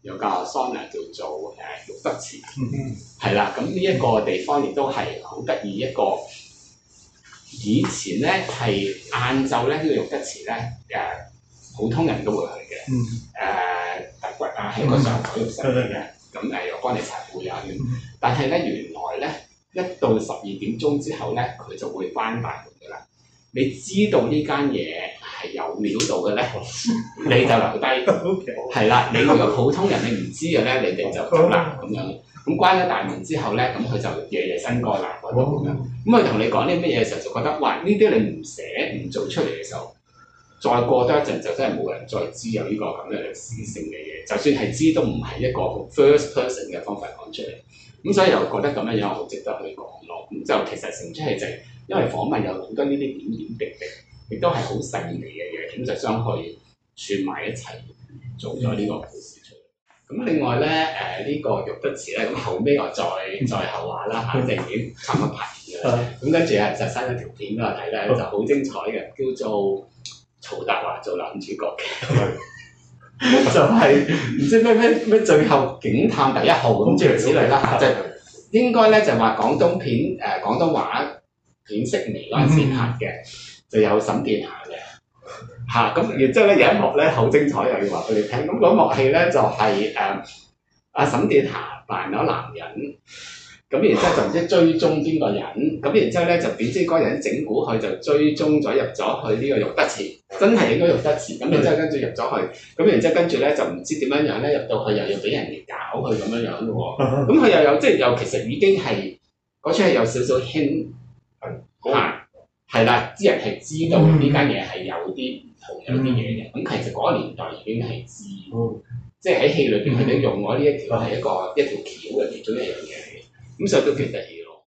有個桑拿叫做玉德池，係啦。咁呢一個地方亦都係好得意一個。以前咧係晏晝咧呢個玉德池咧普通人都會去嘅，揼骨啊係一個上海浴室嚟嘅，咁又幫你擦背啊咁。但係咧原來咧一到12點鐘之後咧，佢就會關大門㗎啦。你知道呢間嘢係有料到嘅咧，你就留低。係啦，你如果普通人你唔知嘅咧，你哋就走啦咁樣。咁關咗大門之後咧，咁佢就夜夜笙歌啦嗰度咁樣。咁佢同你講啲乜嘢嘅時候，就覺得哇！呢啲你唔寫唔做出嚟嘅時候，再過多一陣就真係冇人再知有呢個咁嘅歷史性嘅嘢。就算係知都唔係一個 first person 嘅方法講出嚟。咁所以又覺得咁樣好值得去講咯。咁就其實成出戲就係因為訪問有好多呢啲點點滴滴，亦都係好細微嘅嘢，咁就將佢串埋一齊做咗呢個故事出嚟。咁另外咧呢個玉德池咧，咁後尾我再後話啦嚇，即係已經差唔多拍完嘅啦。咁跟住就生咗條片俾我睇咧，就好精彩嘅，叫做曹達華做男主角嘅。就係唔知咩最後警探第1號咁諸如此類啦嚇，即係應該咧就話廣東片廣東話片式微嗰陣時拍嘅，就有沈殿霞嘅嚇，咁然之後咧有一幕咧好精彩，又要話俾你聽。咁嗰幕戲咧就係阿沈殿霞扮咗男人。咁然之後就唔知追蹤邊個人，咁然之後咧就點知嗰個人整蠱佢就追蹤咗入咗去呢個玉德池，真係應該玉德池。咁然之後跟住入咗去，咁然之後跟住咧就唔知點樣咧入到去又要俾人哋搞佢咁樣樣嘅喎。咁佢又有即係又其實已經係嗰出係有少少輕係啦，啲人係知道呢間嘢係有啲唔同有啲嘢嘅。咁其實嗰個年代已經係知，即係喺戲裏邊佢哋用咗呢一條係一條橋嘅其中一樣嘢嚟嘅。咁所以都幾得意咯。